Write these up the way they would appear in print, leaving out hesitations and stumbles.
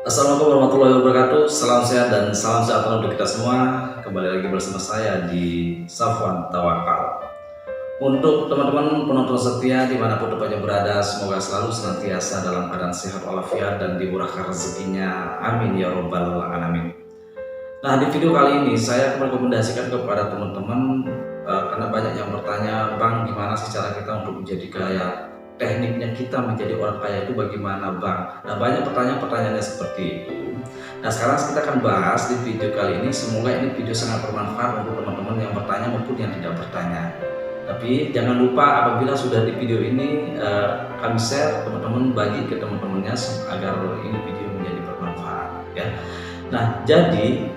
Assalamualaikum warahmatullahi wabarakatuh. Salam sehat dan salam sejahtera untuk kita semua. Kembali lagi bersama saya di Safwan Tawakal. Untuk teman-teman penonton setia dimanapun tempatnya berada, semoga selalu senantiasa dalam keadaan sehat walafiat dan dimurahkan rezekinya. Amin ya robbal alamin. Nah, di video kali ini saya merekomendasikan kepada teman-teman karena banyak yang bertanya, Bang, gimana sih cara kita untuk menjadi kaya? Tekniknya kita menjadi orang kaya itu bagaimana, Bang? Nah, banyak pertanyaan-pertanyaannya seperti itu. Nah, sekarang kita akan bahas di video kali ini. Semoga ini video sangat bermanfaat untuk teman-teman yang bertanya maupun yang tidak bertanya. Tapi jangan lupa apabila sudah di video ini kami share, teman-teman bagi ke teman-temannya agar ini video menjadi bermanfaat ya. Nah, jadi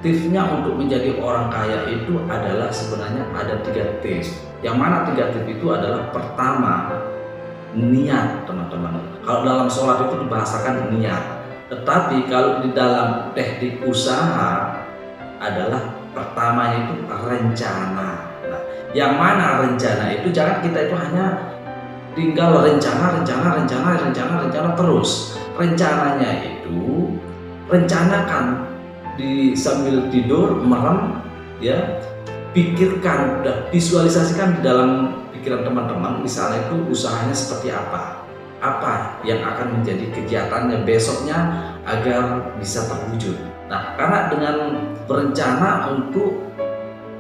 tipsnya untuk menjadi orang kaya itu adalah sebenarnya ada 3 tips. Yang mana 3 tips itu adalah pertama, niat, teman-teman. Kalau dalam sholat itu dibahasakan niat, tetapi kalau di dalam teknik usaha adalah pertama itu rencana. Nah, yang mana rencana itu jangan kita itu hanya tinggal rencana terus. Rencananya itu rencanakan di sambil tidur merem ya, pikirkan, visualisasikan di dalam pikiran teman-teman, misalnya itu usahanya seperti apa yang akan menjadi kegiatannya besoknya agar bisa terwujud. Nah, karena dengan berencana untuk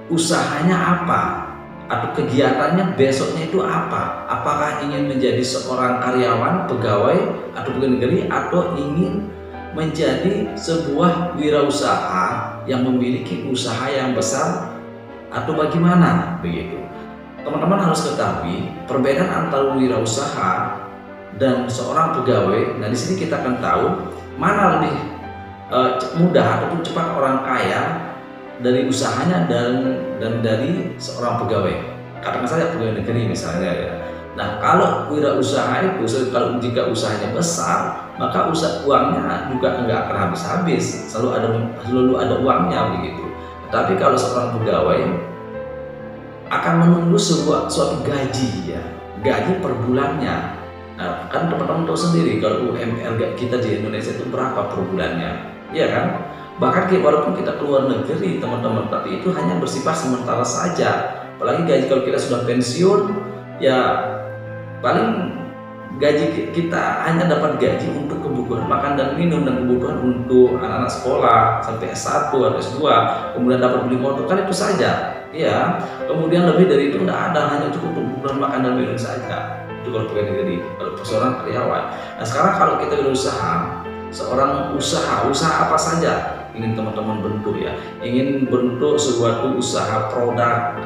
usahanya apa atau kegiatannya besoknya itu apakah ingin menjadi seorang karyawan, pegawai atau pegawai negeri, atau ingin menjadi sebuah wirausaha yang memiliki usaha yang besar atau bagaimana begitu. Teman-teman harus ketahui perbedaan antara wirausaha dan seorang pegawai. Nah, di sini kita akan tahu mana lebih mudah ataupun cepat orang kaya dari usahanya dan dari seorang pegawai. Katakan saja pegawai negeri misalnya ya. Nah, kalau wirausaha itu, kalau jika usahanya besar, maka uangnya juga nggak akan habis-habis, selalu ada uangnya begitu. Tapi kalau seorang pegawai akan menunggu suatu gaji ya, gaji per bulannya. Nah, kan teman-teman tahu sendiri kalau UMR kita di Indonesia itu berapa per bulannya, ya kan? Bahkan walaupun kita keluar negeri teman-teman, tapi itu hanya bersifat sementara saja. Apalagi gaji kalau kita sudah pensiun, ya paling gaji kita hanya dapat gaji untuk kebutuhan makan dan minum dan kebutuhan untuk anak-anak sekolah sampai S1 atau S2, kemudian dapat beli motor, kan itu saja ya. Kemudian lebih dari itu tidak ada, hanya cukup untuk kebutuhan makan dan minum saja. Itu kalau pegawai negeri, kalau seorang karyawan. Nah, sekarang kalau kita berusaha, seorang usaha apa saja ingin teman-teman bentuk ya, ingin bentuk suatu usaha produk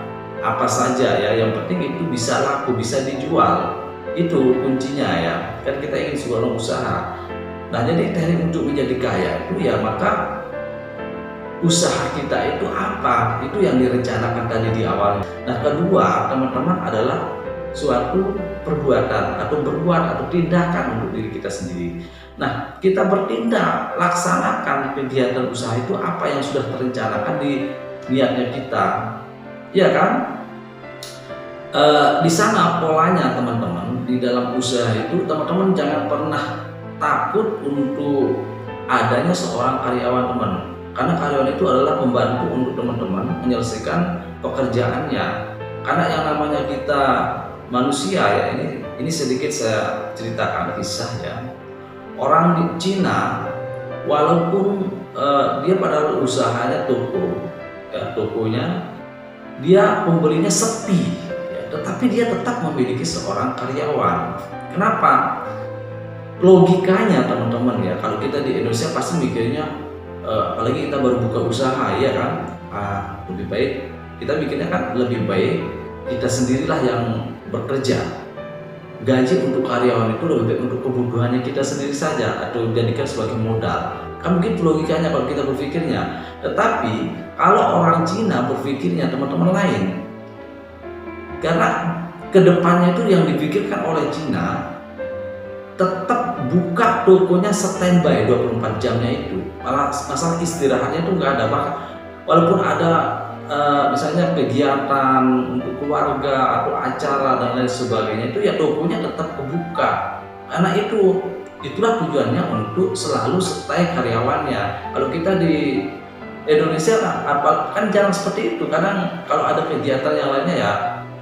apa saja ya, yang penting itu bisa laku, bisa dijual. Itu kuncinya ya, kan kita ingin sebuah usaha. Nah, jadi teknik untuk menjadi kaya itu ya, maka usaha kita itu apa, itu yang direncanakan tadi di awal. Nah, kedua teman-teman adalah suatu perbuatan atau berbuat atau tindakan untuk diri kita sendiri. Nah, kita bertindak, laksanakan kegiatan usaha itu apa yang sudah terencanakan di niatnya kita, ya kan? Di sana polanya teman-teman, di dalam usaha itu teman-teman jangan pernah takut untuk adanya seorang karyawan teman, karena karyawan itu adalah membantu untuk teman-teman menyelesaikan pekerjaannya. Karena yang namanya kita manusia ya, ini sedikit saya ceritakan kisahnya. Orang di Cina walaupun dia pada usahanya toko ya, tokonya dia pembelinya sepi, tetapi dia tetap memiliki seorang karyawan. Kenapa? Logikanya teman-teman ya, kalau kita di Indonesia pasti mikirnya apalagi kita baru buka usaha ya kan, lebih baik kita mikirnya kan lebih baik kita sendirilah yang bekerja. Gaji untuk karyawan itu lebih baik untuk kebutuhannya kita sendiri saja atau jadikan sebagai modal. Kan begitu logikanya kalau kita berpikirnya. Tetapi kalau orang Cina berpikirnya teman-teman lain. Karena kedepannya itu yang dipikirkan oleh Cina, tetap buka tokonya standby 24 jamnya itu. Masalah istirahatnya itu nggak ada. Walaupun ada misalnya kegiatan untuk keluarga atau acara dan lain sebagainya, itu ya tokonya tetap kebuka. Karena itu Itulah tujuannya untuk selalu stay karyawannya. Kalau kita di Indonesia kan jarang seperti itu. Kadang kalau ada kegiatan yang lainnya ya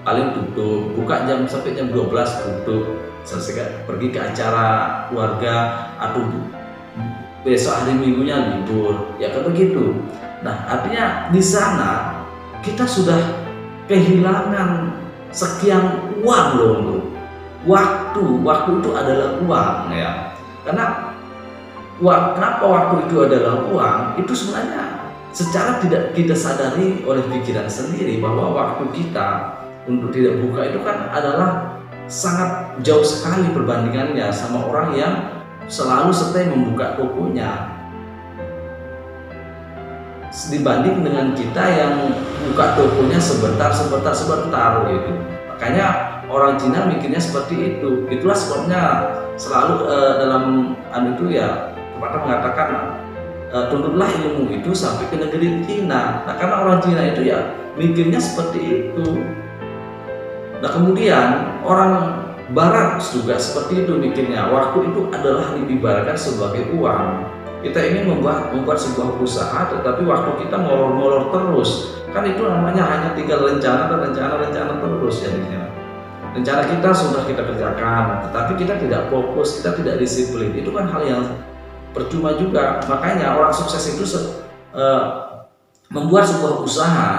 paling tutup, buka jam sampai jam 12 tutup, selesai pergi ke acara keluarga atau besok hari minggunya libur, ya kan begitu. Nah, artinya di sana kita sudah kehilangan sekian uang loh, bro. Waktu itu adalah uang ya. Karena kenapa waktu itu adalah uang? Itu sebenarnya secara tidak kita sadari oleh pikiran sendiri bahwa waktu kita untuk tidak buka itu kan adalah sangat jauh sekali perbandingannya sama orang yang selalu stay membuka tokonya, dibanding dengan kita yang buka tokonya sebentar gitu. Makanya orang Cina mikirnya seperti itu. Itulah sebabnya selalu dalam itu ya pepatah mengatakan tuntutlah ilmu itu sampai ke negeri Cina. Nah, karena orang Cina itu ya mikirnya seperti itu. Nah, kemudian orang Barat juga seperti itu mikirnya. Waktu itu adalah diibaratkan sebagai uang. Kita ingin membuat sebuah usaha, tetapi waktu kita molor-molor terus. Kan itu namanya hanya tinggal rencana terus jadinya. Rencana kita sudah kita kerjakan, tetapi kita tidak fokus, kita tidak disiplin. Itu kan hal yang percuma juga. Makanya orang sukses itu membuat sebuah usaha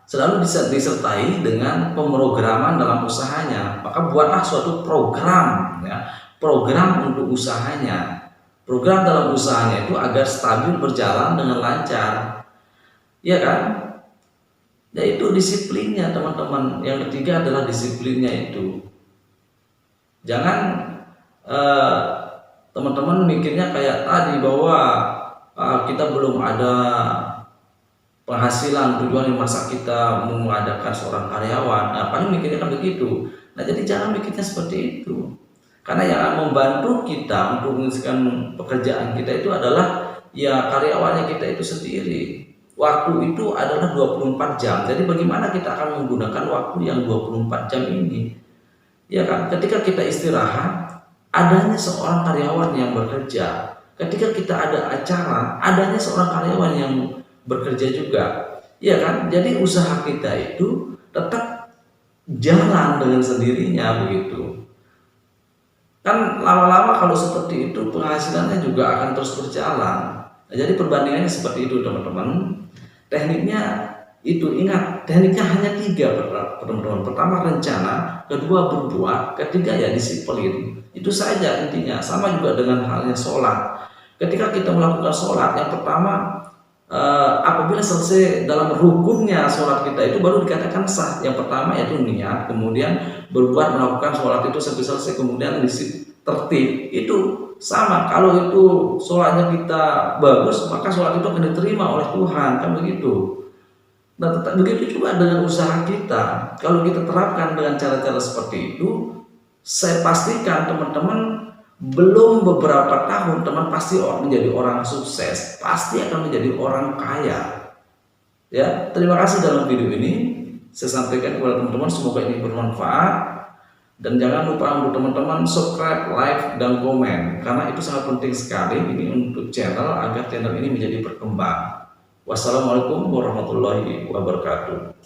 selalu disertai dengan pemrograman dalam usahanya. Maka buatlah suatu program ya, program untuk usahanya. Program dalam usahanya itu agar stabil berjalan dengan lancar. Ya kan? Yaitu disiplinnya, teman-teman. Yang ketiga adalah disiplinnya itu. Jangan teman-teman mikirnya kayak tadi bahwa kita belum ada penghasilan, tujuan masa kita mengadakan seorang karyawan. Nah, paling mikirnya kan begitu. Nah, jadi jangan mikirnya seperti itu. Karena yang membantu kita untuk menghasilkan pekerjaan kita itu adalah ya karyawannya kita itu sendiri. Waktu itu adalah 24 jam. Jadi bagaimana kita akan menggunakan waktu yang 24 jam ini? Ya kan, ketika kita istirahat, adanya seorang karyawan yang bekerja. Ketika kita ada acara, adanya seorang karyawan yang bekerja juga. Ya kan? Jadi usaha kita itu tetap jalan dengan sendirinya begitu. Kan lama-lama kalau seperti itu penghasilannya juga akan terus berjalan. Nah, jadi perbandingannya seperti itu, teman-teman. Tekniknya itu, ingat, tekniknya hanya 3, teman-teman. Pertama rencana, kedua berbuat, ketiga ya disiplin. Itu saja intinya. Sama juga dengan halnya sholat. Ketika kita melakukan sholat, yang pertama apabila selesai dalam rukunnya sholat kita itu baru dikatakan sah. Yang pertama yaitu niat, kemudian berbuat melakukan sholat itu sampai selesai, kemudian tertib. Itu sama, kalau itu sholatnya kita bagus, maka sholat itu akan diterima oleh Tuhan, kan begitu. Nah, tetap begitu juga dengan usaha kita. Kalau kita terapkan dengan cara-cara seperti itu, saya pastikan teman-teman belum beberapa tahun teman pasti menjadi orang sukses, pasti akan menjadi orang kaya. Ya, terima kasih dalam video ini saya sampaikan kepada teman-teman, semoga ini bermanfaat. Dan jangan lupa untuk teman-teman subscribe, like, dan komen, karena itu sangat penting sekali ini untuk channel agar channel ini menjadi berkembang. Wassalamualaikum warahmatullahi wabarakatuh.